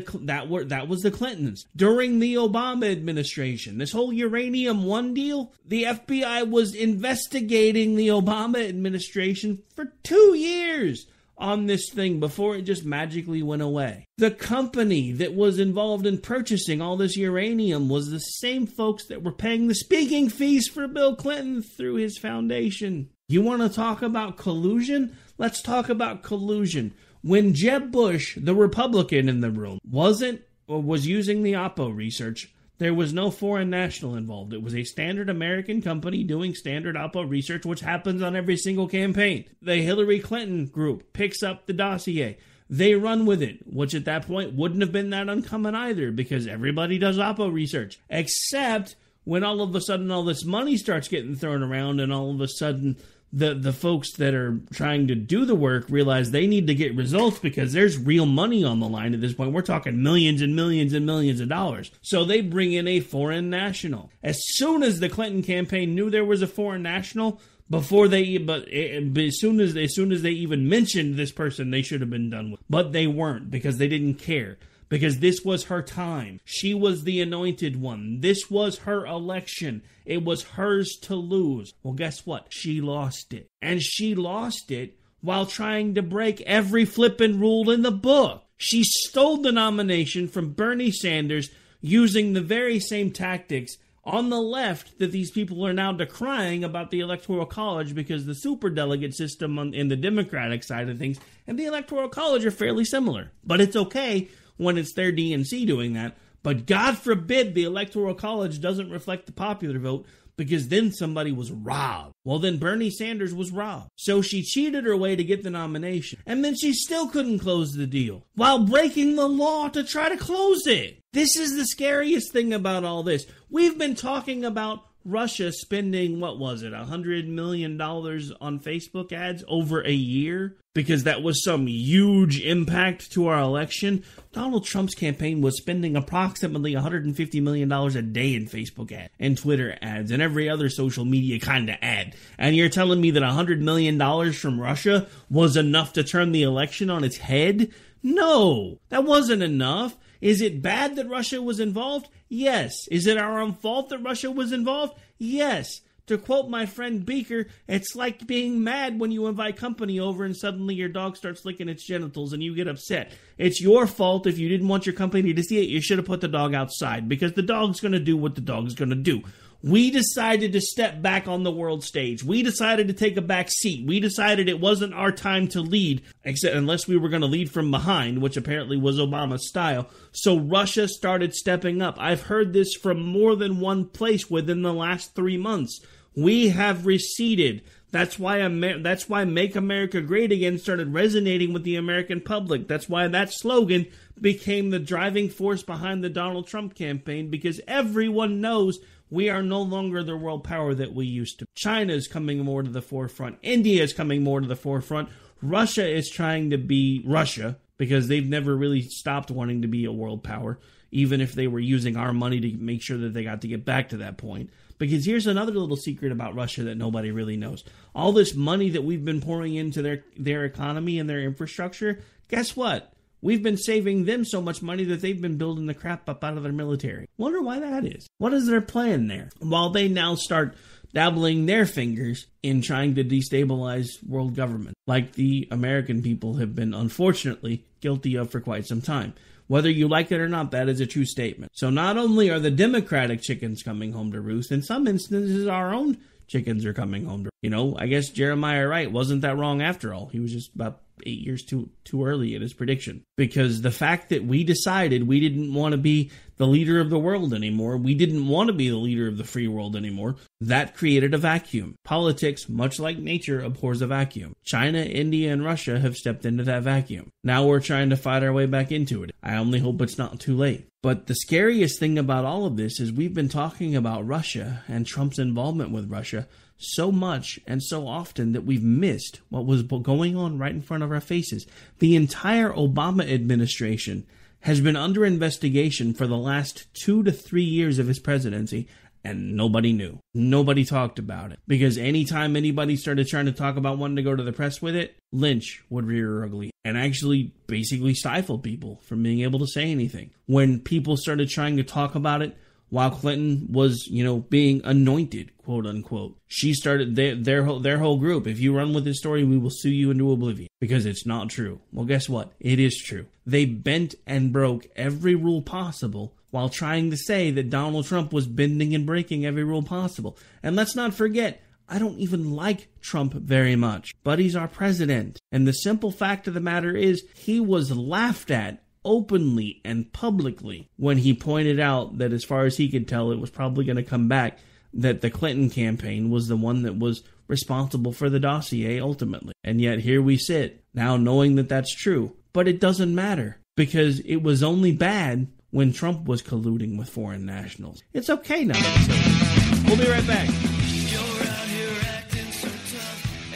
S5: Clintons. During the Obama administration, this whole Uranium One deal, the FBI was investigating the Obama administration for 2 years on this thing before it just magically went away. The company that was involved in purchasing all this uranium was the same folks that were paying the speaking fees for Bill Clinton through his foundation. You want to talk about collusion? Let's talk about collusion. When Jeb Bush, the Republican in the room, was using the Oppo research, there was no foreign national involved. It was a standard American company doing standard Oppo research, which happens on every single campaign. The Hillary Clinton group picks up the dossier. They run with it, which at that point wouldn't have been that uncommon either because everybody does Oppo research, except when all of a sudden all this money starts getting thrown around and all of a sudden the folks that are trying to do the work realize they need to get results because there's real money on the line at this point. We're talking millions and millions and millions of dollars. So they bring in a foreign national. As soon as the Clinton campaign knew there was a foreign national, as soon as they even mentioned this person, they should have been done with. But they weren't, because they didn't care. Because this was her time. She was the anointed one. This was her election. It was hers to lose. Well, guess what? She lost it. And she lost it while trying to break every flippin' rule in the book. She stole the nomination from Bernie Sanders using the very same tactics on the left that these people are now decrying about the Electoral College, because the superdelegate system in the Democratic side of things and the Electoral College are fairly similar. But it's okay when it's their DNC doing that. But God forbid the Electoral College doesn't reflect the popular vote, because then somebody was robbed. Well, then Bernie Sanders was robbed. So she cheated her way to get the nomination. And then she still couldn't close the deal while breaking the law to try to close it. This is the scariest thing about all this. We've been talking about Russia spending, $100 million on Facebook ads over a year, because that was some huge impact to our election. Donald Trump's campaign was spending approximately $150 million a day in Facebook ads and Twitter ads and every other social media kind of ad. And you're telling me that $100 million from Russia was enough to turn the election on its head? No, that wasn't enough. Is it bad that Russia was involved? Yes. Is it our own fault that Russia was involved? Yes. To quote my friend Beaker, it's like being mad when you invite company over and suddenly your dog starts licking its genitals and you get upset. It's your fault if you didn't want your company to see it. You should have put the dog outside, because the dog's going to do what the dog's going to do. We decided to step back on the world stage. We decided to take a back seat. We decided it wasn't our time to lead, except unless we were going to lead from behind, which apparently was Obama's style. So Russia started stepping up. I've heard this from more than one place within the last 3 months. We have receded. That's why Make America Great Again started resonating with the American public. That's why that slogan became the driving force behind the Donald Trump campaign, because everyone knows we are no longer the world power that we used to. China is coming more to the forefront. India is coming more to the forefront. Russia is trying to be Russia, because they've never really stopped wanting to be a world power, even if they were using our money to make sure that they got to get back to that point. Because here's another little secret about Russia that nobody really knows. All this money that we've been pouring into their economy and their infrastructure, guess what? We've been saving them so much money that they've been building the crap up out of their military. Wonder why that is. What is their plan there? While they now start dabbling their fingers in trying to destabilize world government, like the American people have been unfortunately guilty of for quite some time. Whether you like it or not, that is a true statement. So not only are the Democratic chickens coming home to roost, in some instances our own chickens are coming home to, I guess Jeremiah Wright wasn't that wrong after all. He was just about 8 years too early in his prediction. Because the fact that we decided we didn't want to be the leader of the world anymore, we didn't want to be the leader of the free world anymore, that created a vacuum. Politics, much like nature, abhors a vacuum. China, India, and Russia have stepped into that vacuum. Now we're trying to fight our way back into it. I only hope it's not too late. But the scariest thing about all of this is we've been talking about Russia and Trump's involvement with Russia so much and so often that we've missed what was going on right in front of our faces. The entire Obama administration has been under investigation for the last 2 to 3 years of his presidency, and nobody knew. Nobody talked about it. Because anytime anybody started trying to talk about wanting to go to the press with it, Lynch would rear ugly and actually basically stifle people from being able to say anything. When people started trying to talk about it while Clinton was, being anointed, quote unquote, she started their whole group. If you run with this story, we will sue you into oblivion, because it's not true. Well, guess what? It is true. They bent and broke every rule possible while trying to say that Donald Trump was bending and breaking every rule possible. And let's not forget, I don't even like Trump very much, but he's our president. And the simple fact of the matter is, he was laughed at openly and publicly when he pointed out that, as far as he could tell, it was probably going to come back that the Clinton campaign was the one that was responsible for the dossier ultimately. And yet here we sit now knowing that that's true. But it doesn't matter, because it was only bad when Trump was colluding with foreign nationals. It's okay now that it's over. We'll be right back.
S11: You're out here acting so tough,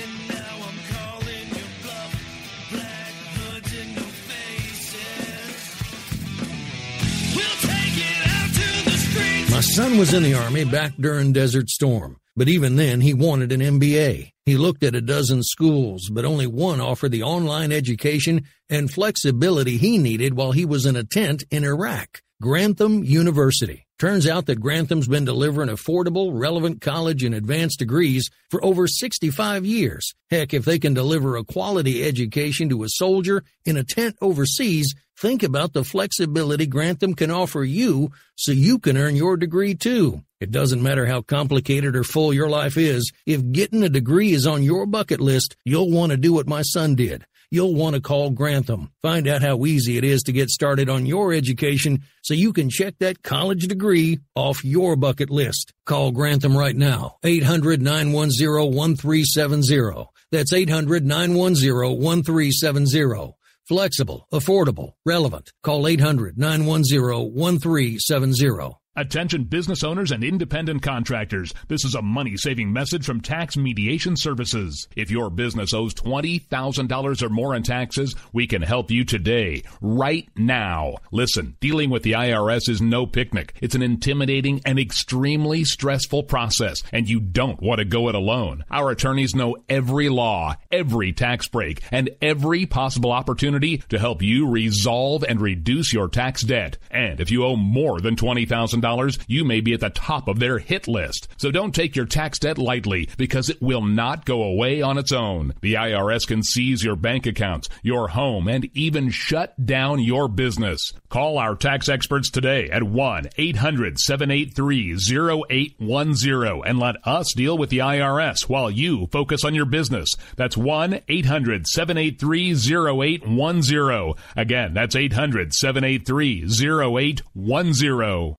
S6: son was in the Army back during Desert Storm, but even then he wanted an MBA. He looked at a dozen schools, but only one offered the online education and flexibility he needed while he was in a tent in Iraq, Grantham University. Turns out that Grantham's been delivering affordable, relevant college and advanced degrees for over 65 years. Heck, if they can deliver a quality education to a soldier in a tent overseas, think about the flexibility Grantham can offer you so you can earn your degree too. It doesn't matter how complicated or full your life is. If getting a degree is on your bucket list, you'll want to do what my son did. You'll want to call Grantham. Find out how easy it is to get started on your education so you can check that college degree off your bucket list. Call Grantham right now. 800-910-1370. That's 800-910-1370. Flexible, affordable, relevant. Call 800-910-1370.
S12: Attention business owners and independent contractors. This is a money-saving message from Tax Mediation Services. If your business owes $20,000 or more in taxes, we can help you today, right now. Listen, dealing with the IRS is no picnic. It's an intimidating and extremely stressful process, and you don't want to go it alone. Our attorneys know every law, every tax break, and every possible opportunity to help you resolve and reduce your tax debt. And if you owe more than $20,000, you may be at the top of their hit list. So don't take your tax debt lightly, because it will not go away on its own. The IRS can seize your bank accounts, your home, and even shut down your business. Call our tax experts today at 1-800-783-0810 and let us deal with the IRS while you focus on your business. That's 1-800-783-0810. Again, that's 800-783-0810.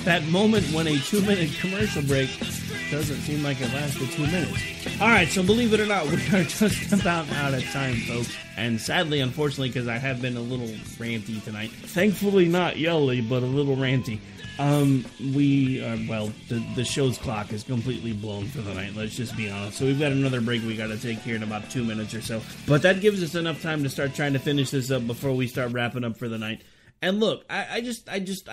S5: That moment when a 2-minute commercial break doesn't seem like it lasted 2 minutes. All right, so believe it or not, we are just about out of time, folks. And sadly, unfortunately, because I have been a little ranty tonight. Thankfully not yelly, but a little ranty. The show's clock is completely blown for the night, let's just be honest. So we've got another break we got to take here in about 2 minutes or so. But that gives us enough time to start trying to finish this up before we start wrapping up for the night. And look, I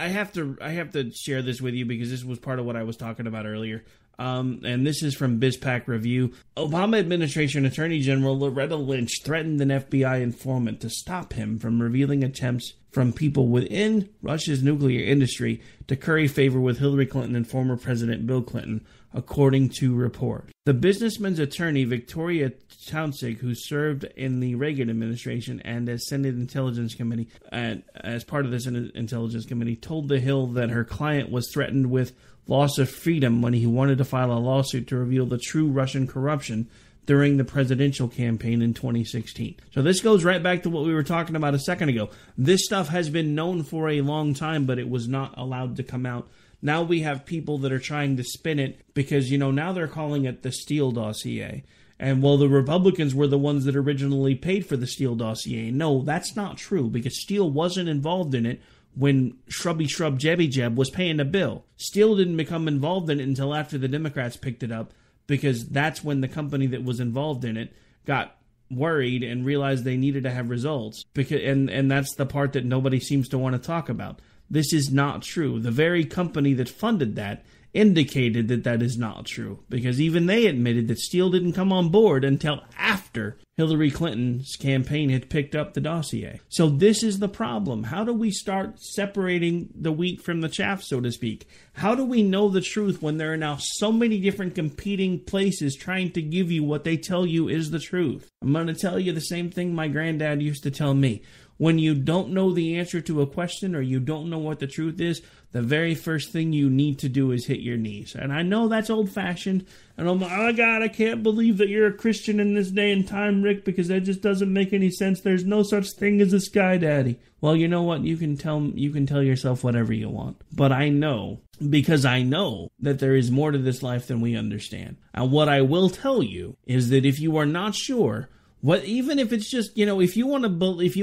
S5: have to share this with you because this was part of what I was talking about earlier. And this is from BizPac Review. Obama administration Attorney General Loretta Lynch threatened an FBI informant to stop him from revealing attempts from people within Russia's nuclear industry to curry favor with Hillary Clinton and former President Bill Clinton, according to report. The businessman's attorney, Victoria Townsig, who served in the Reagan administration and as Senate Intelligence Committee, as part of the Senate Intelligence Committee, told The Hill that her client was threatened with loss of freedom when he wanted to file a lawsuit to reveal the true Russian corruption during the presidential campaign in 2016. So this goes right back to what we were talking about a second ago. This stuff has been known for a long time, but it was not allowed to come out. Now we have people that are trying to spin it because, now they're calling it the Steele dossier. And the Republicans were the ones that originally paid for the Steele dossier. No, that's not true, because Steele wasn't involved in it when Shrubby Shrub Jebby Jeb was paying the bill. Steele didn't become involved in it until after the Democrats picked it up, because that's when the company that was involved in it got worried and realized they needed to have results. And that's the part that nobody seems to want to talk about. This is not true. The very company that funded that indicated that that is not true, because even they admitted that Steele didn't come on board until after Hillary Clinton's campaign had picked up the dossier. So this is the problem. How do we start separating the wheat from the chaff, so to speak? How do we know the truth when there are now so many different competing places trying to give you what they tell you is the truth? I'm going to tell you the same thing my granddad used to tell me. When you don't know the answer to a question or you don't know what the truth is, the very first thing you need to do is hit your knees. And I know that's old-fashioned, and I'm like, oh God, I can't believe that you're a Christian in this day and time, Rick, because that just doesn't make any sense. There's no such thing as a sky daddy. Well, you know what? You can tell yourself whatever you want. But I know, because I know that there is more to this life than we understand. And what I will tell you is that if you are not sure, even if it's just, if you want to believe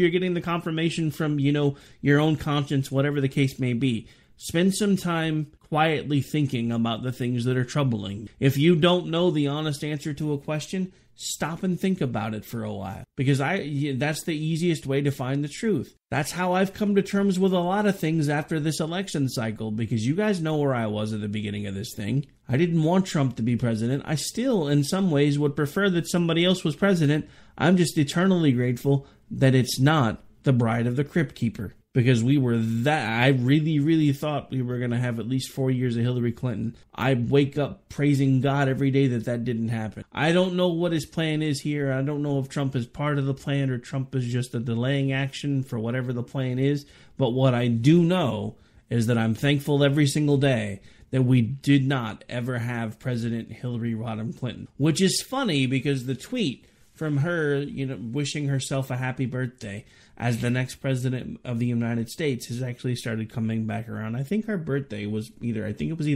S5: you're getting the confirmation from, your own conscience, whatever the case may be, Spend some time quietly thinking about the things that are troubling you. If you don't know the honest answer to a question, stop and think about it for a while. Because that's the easiest way to find the truth. That's how I've come to terms with a lot of things after this election cycle, because you guys know where I was at the beginning of this thing. I didn't want Trump to be president. I still, in some ways, would prefer that somebody else was president. I'm just eternally grateful that it's not the Bride of the Crypt Keeper. Because I really, really thought we were going to have at least 4 years of Hillary Clinton. I wake up praising God every day that didn't happen. I don't know what his plan is here. I don't know if Trump is part of the plan or Trump is just a delaying action for whatever the plan is. But what I do know is that I'm thankful every single day that we did not ever have President Hillary Rodham Clinton. Which is funny because the tweet from her, wishing herself a happy birthday as the next president of the United States has actually started coming back around. I think her birthday was either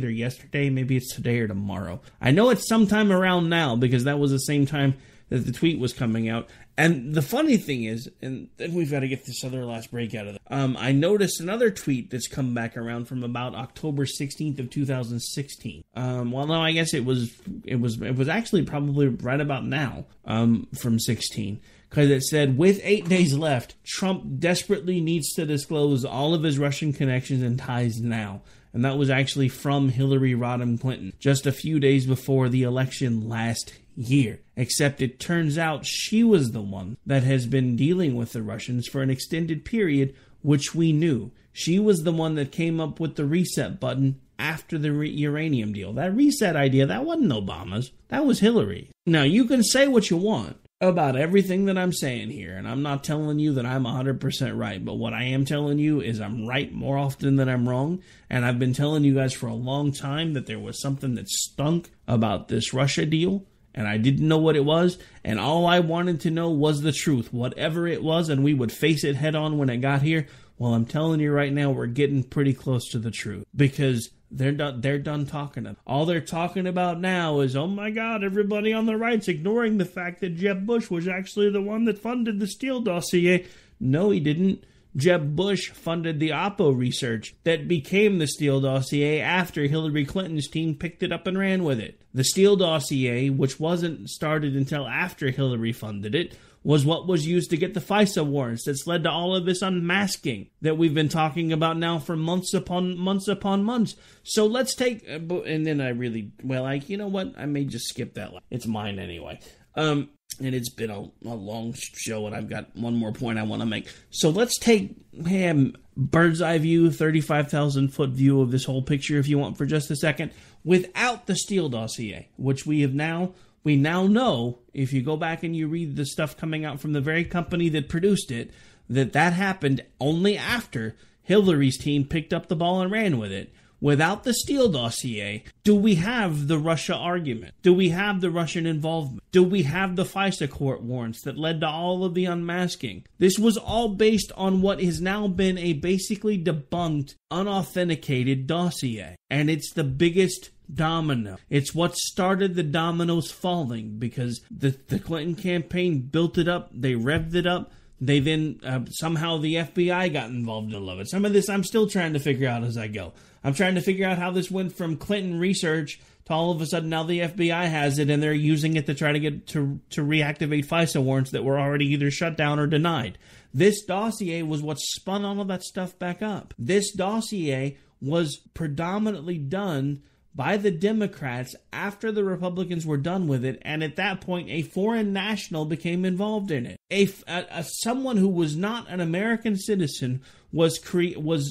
S5: yesterday, maybe it's today or tomorrow. I know it's sometime around now because that was the same time that the tweet was coming out. And the funny thing is, and then we've got to get this other last break out of it. I noticed another tweet that's come back around from about October 16th of 2016. Well, no, I guess it was actually probably right about now, from 16. Because it said, with 8 days left, Trump desperately needs to disclose all of his Russian connections and ties now. And that was actually from Hillary Rodham Clinton, just a few days before the election last year. Except it turns out she was the one that has been dealing with the Russians for an extended period, which we knew. She was the one that came up with the reset button after the uranium deal. That reset idea, that wasn't Obama's. That was Hillary. Now, you can say what you want about everything that I'm saying here, and I'm not telling you that I'm 100% right, but what I am telling you is I'm right more often than I'm wrong, and I've been telling you guys for a long time that there was something that stunk about this Russia deal, and I didn't know what it was, and all I wanted to know was the truth, whatever it was, and we would face it head on when it got here. Well, I'm telling you right now, we're getting pretty close to the truth, because they're done talking. All they're talking about now is, oh my God, everybody on the right's ignoring the fact that Jeb Bush was actually the one that funded the Steele dossier. No, he didn't. Jeb Bush funded the Oppo research that became the Steele dossier after Hillary Clinton's team picked it up and ran with it. The Steele dossier, which wasn't started until after Hillary funded it, was what was used to get the FISA warrants that's led to all of this unmasking that we've been talking about now for months upon months. So let's take, and then you know what? I may just skip that. It's mine anyway. And it's been a long show, and I've got one more point I want to make. So let's take bird's eye view, 35,000 foot view of this whole picture, if you want, for just a second, without the Steele dossier, which we now know, if you go back and you read the stuff coming out from the very company that produced it, that happened only after Hillary's team picked up the ball and ran with it. Without the Steele dossier, do we have the Russia argument? Do we have the Russian involvement? Do we have the FISA court warrants that led to all of the unmasking? This was all based on what has now been a basically debunked, unauthenticated dossier. And it's the biggest domino. It's what started the dominoes falling, because the Clinton campaign built it up, they revved it up, they then somehow the FBI got involved in all of it. Some of this I'm still trying to figure out as I go. I'm trying to figure out how this went from Clinton research to all of a sudden now the FBI has it and they're using it to try to get to reactivate FISA warrants that were already either shut down or denied. This dossier was what spun all of that stuff back up. This dossier was predominantly done by the Democrats after the Republicans were done with it, and at that point, a foreign national became involved in it. Someone who was not an American citizen was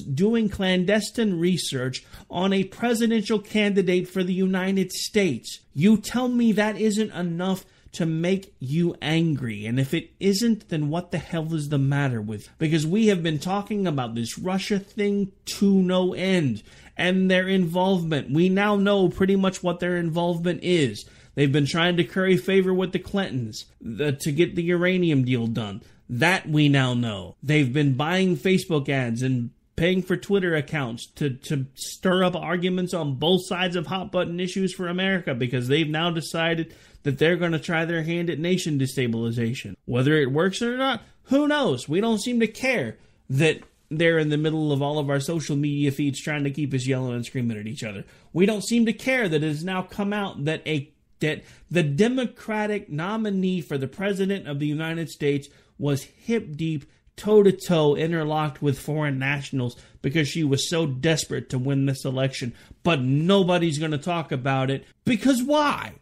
S5: doing clandestine research on a presidential candidate for the United States. You tell me that isn't enough to make you angry. And if it isn't, then what the hell is the matter with? Because we have been talking about this Russia thing to no end. And their involvement. We now know pretty much what their involvement is. They've been trying to curry favor with the Clintons to get the uranium deal done. That we now know. They've been buying Facebook ads and paying for Twitter accounts to stir up arguments on both sides of hot button issues for America, because they've now decided that they're going to try their hand at nation destabilization. Whether it works or not, who knows? We don't seem to care that there in the middle of all of our social media feeds trying to keep us yelling and screaming at each other. We don't seem to care that it has now come out that the Democratic nominee for the President of the United States was hip-deep, toe-to-toe interlocked with foreign nationals because she was so desperate to win this election. But nobody's going to talk about it. Because why?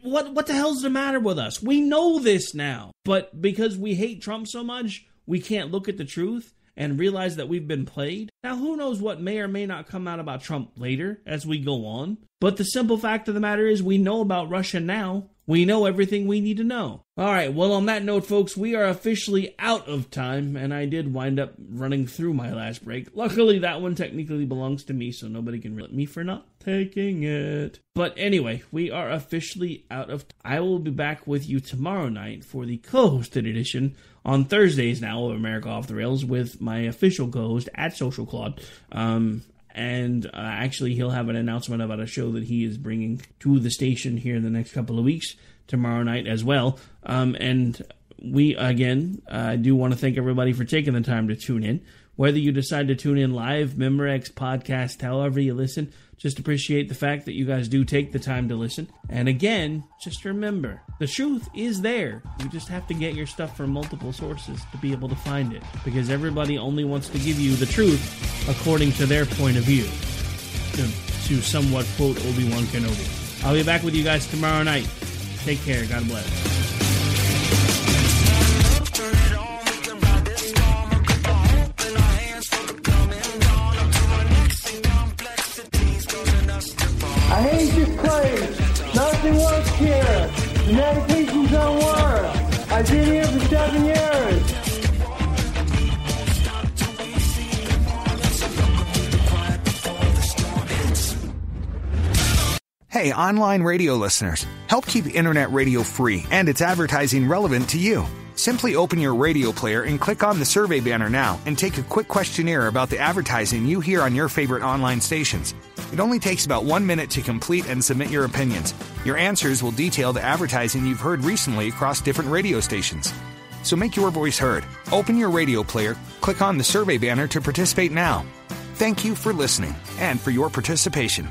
S5: What the hell's the matter with us? We know this now. But because we hate Trump so much, we can't look at the truth and realize that we've been played. Now, who knows what may or may not come out about Trump later as we go on. But the simple fact of the matter is we know about Russia now. We know everything we need to know. All right, well, on that note, folks, we are officially out of time, and I did wind up running through my last break. Luckily, that one technically belongs to me, so nobody can rip me for not taking it. But anyway, we are officially out of time. I will be back with you tomorrow night for the co-hosted edition on Thursdays now of America Off the Rails with my official co-host at Social Claude. And actually, he'll have an announcement about a show that he is bringing to the station here in the next couple of weeks, tomorrow night as well. And we, again, do want to thank everybody for taking the time to tune in. Whether you decide to tune in live, Memorex, podcast, however you listen, just appreciate the fact that you guys do take the time to listen. And again, just remember, the truth is there. You just have to get your stuff from multiple sources to be able to find it. Because everybody only wants to give you the truth according to their point of view. To somewhat quote Obi-Wan Kenobi. I'll be back with you guys tomorrow night. Take care. God bless.
S14: I hate this place. Nothing works here. The medications don't work. I've been here for 7 years.
S15: Hey, online radio listeners. Help keep internet radio free and its advertising relevant to you. Simply open your radio player and click on the survey banner now and take a quick questionnaire about the advertising you hear on your favorite online stations. It only takes about 1 minute to complete and submit your opinions. Your answers will detail the advertising you've heard recently across different radio stations. So make your voice heard. Open your radio player, click on the survey banner to participate now. Thank you for listening and for your participation.